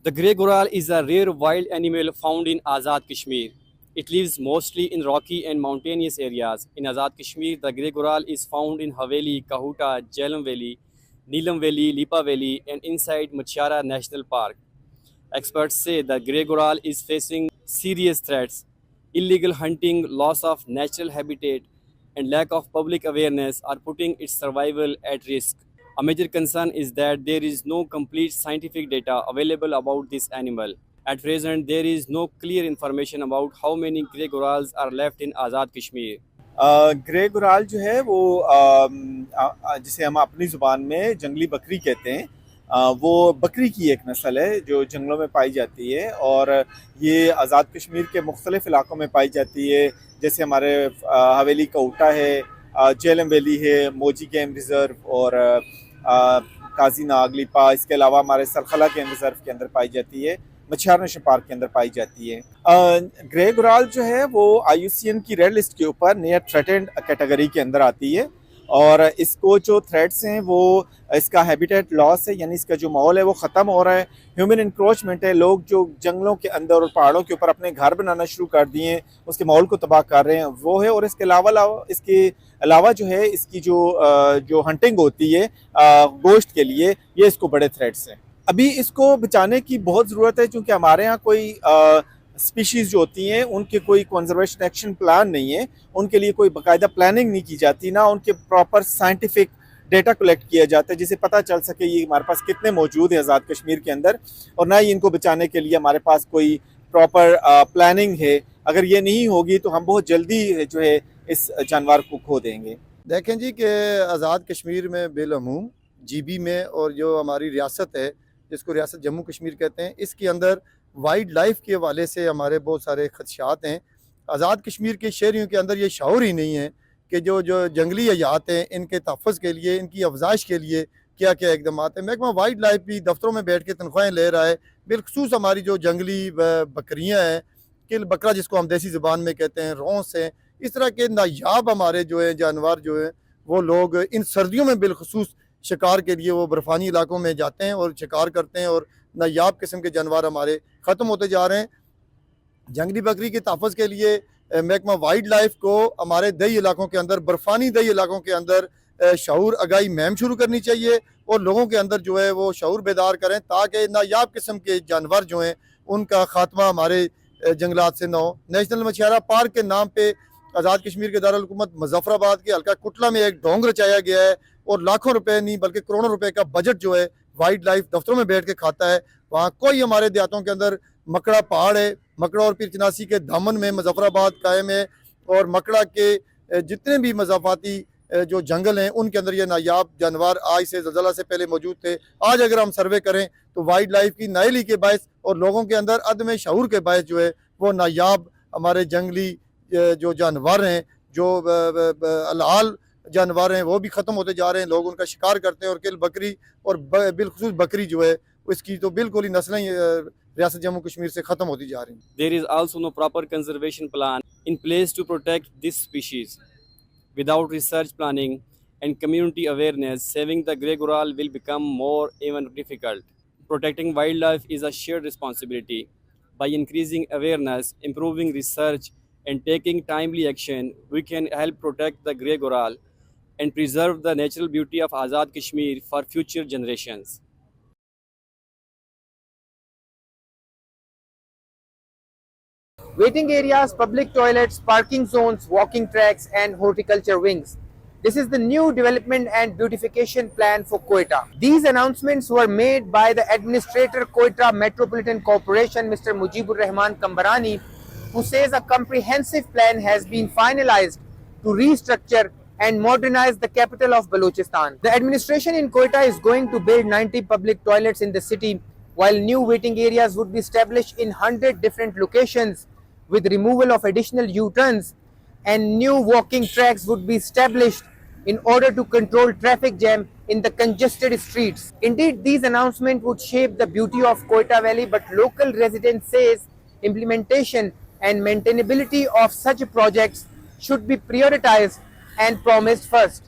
The grey goral is a rare wild animal found in Azad Kashmir. It lives mostly in rocky and mountainous areas. In Azad Kashmir, the grey goral is found in Haveli, Kahuta, Jhelum Valley, Neelam Valley, Lipa Valley, and inside Machara National Park. Experts say the grey goral is facing serious threats. Illegal hunting, loss of natural habitat, and lack of public awareness are putting its survival at risk. A major concern is that there is no complete scientific data available about this animal. At present, there is no clear information about how many grey gorals are left in Azad Kashmir. گرے گورال جو ہے وہ جسے ہم اپنی زبان میں جنگلی بکری کہتے ہیں، وہ بکری کی ایک نسل ہے جو جنگلوں میں پائی جاتی ہے، اور یہ آزاد کشمیر کے مختلف علاقوں میں پائی جاتی ہے، جیسے ہمارے حویلی کوٹا ہے، جھیلم ویلی ہے، موجی گیم ریزرو اور قاضی ناگ لیپا، اس کے علاوہ ہمارے سرخلا گیم ریزرو کے اندر پائی جاتی ہے، مچھار نیشنل پارک کے اندر پائی جاتی ہے۔ گرے گورال جو ہے وہ IUCN کی ریڈ لسٹ کے اوپر نیئر تھریٹنڈ کیٹیگری کے اندر آتی ہے، اور اس کو جو تھریٹس ہیں وہ اس کا ہیبیٹیٹ لاس ہے، یعنی اس کا جو ماحول ہے وہ ختم ہو رہا ہے، ہیومن انکروچمنٹ ہے، لوگ جو جنگلوں کے اندر اور پہاڑوں کے اوپر اپنے گھر بنانا شروع کر دیے ہیں، اس کے ماحول کو تباہ کر رہے ہیں، وہ ہے۔ اور اس کے علاوہ جو ہے اس کی جو ہنٹنگ ہوتی ہے گوشت کے لیے، یہ اس کو بڑے تھریٹس ہیں۔ ابھی اس کو بچانے کی بہت ضرورت ہے، کیونکہ ہمارے ہاں کوئی اسپیشیز جو ہوتی ہیں ان کے کوئی کنزرویشن ایکشن پلان نہیں ہے، ان کے لیے کوئی باقاعدہ پلاننگ نہیں کی جاتی، نہ ان کے پراپر سائنٹیفک ڈیٹا کلیکٹ کیا جاتا ہے جسے پتہ چل سکے یہ ہمارے پاس کتنے موجود ہیں آزاد کشمیر کے اندر، اور نہ ہی ان کو بچانے کے لیے ہمارے پاس کوئی پراپر پلاننگ ہے۔ اگر یہ نہیں ہوگی تو ہم بہت جلدی جو ہے اس جانور کو کھو دیں گے۔ دیکھیں جی کہ آزاد کشمیر میں بالعموم GB میں، اور جو ہماری ریاست ہے جس کو ریاست جموں کشمیر کہتے ہیں، اس کے اندر وائلڈ لائف کے حوالے سے ہمارے بہت سارے خدشات ہیں۔ آزاد کشمیر کے شہریوں کے اندر یہ شعور ہی نہیں ہے کہ جو جنگلی حیات ہیں ان کے تحفظ کے لیے، ان کی افزائش کے لیے کیا کیا اقدامات ہیں۔ محکمہ وائلڈ لائف بھی دفتروں میں بیٹھ کے تنخواہیں لے رہا ہے، بالخصوص ہماری جو جنگلی بکریاں ہیں، کل بکرا جس کو ہم دیسی زبان میں کہتے ہیں، رونس ہیں، اس طرح کے نایاب ہمارے جو ہیں جانور جو ہیں وہ لوگ ان سردیوں میں بالخصوص شکار کے لیے وہ برفانی علاقوں میں جاتے ہیں اور شکار کرتے ہیں، اور نایاب قسم کے جانور ہمارے ختم ہوتے جا رہے ہیں۔ جنگلی بکری کے تحفظ کے لیے محکمہ وائلڈ لائف کو ہمارے دیہی علاقوں کے اندر، برفانی دیہی علاقوں کے اندر شعور آگاہی مہم شروع کرنی چاہیے، اور لوگوں کے اندر جو ہے وہ شعور بیدار کریں تاکہ نایاب قسم کے جانور جو ہیں ان کا خاتمہ ہمارے جنگلات سے نہ ہو۔ نیشنل مچھیرہ پارک کے نام پہ آزاد کشمیر کے دارالحکومت مظفر آباد کے حلقہ کٹلہ میں ایک ڈھونگ رچایا گیا ہے، اور لاکھوں روپے نہیں بلکہ کروڑوں روپے کا بجٹ جو ہے وائلڈ لائف دفتروں میں بیٹھ کے کھاتا ہے۔ وہاں کوئی ہمارے دیہاتوں کے اندر مکڑا پہاڑ ہے، مکڑا اور پیر چناسی کے دامن میں مظفر آباد قائم ہے، اور مکڑا کے جتنے بھی مضافاتی جو جنگل ہیں ان کے اندر یہ نایاب جانور آج سے زلزلہ سے پہلے موجود تھے۔ آج اگر ہم سروے کریں تو وائلڈ لائف کی نااہلی کے باعث اور لوگوں کے اندر عدم شعور کے باعث جو ہے وہ نایاب ہمارے جنگلی جو جانور ہیں، جو العال جانور ہیں، وہ بھی ختم ہوتے جا رہے ہیں۔ لوگ ان کا شکار کرتے ہیں، اور کل بکری اور بالخصوص بکری جو ہے اس کی تو بالکل ہی نسلیں ریاست جموں کشمیر سے ختم ہوتی جا رہی ہیں۔ There is also no proper conservation plan in place to protect this species. Without research planning and community awareness, saving the grey goral will become more even difficult. Protecting wildlife is a shared responsibility. By increasing awareness, improving research, and taking timely action, we can help protect the grey goral and preserve the natural beauty of Azad Kashmir for future generations. Waiting areas, public toilets, parking zones, walking tracks, and horticulture wings. This is the new development and beautification plan for Quetta. These announcements were made by the Administrator Quetta Metropolitan Corporation, Mr. Mujibur Rahman Kambarani, who says a comprehensive plan has been finalized to restructure and modernize the capital of Balochistan. The administration in Quetta is going to build 90 public toilets in the city, while new waiting areas would be established in 100 different locations with removal of additional U-turns, and new walking tracks would be established in order to control traffic jam in the congested streets. Indeed, these announcements would shape the beauty of Quetta Valley, but local residents says implementation and maintainability of such projects should be prioritized and promised first.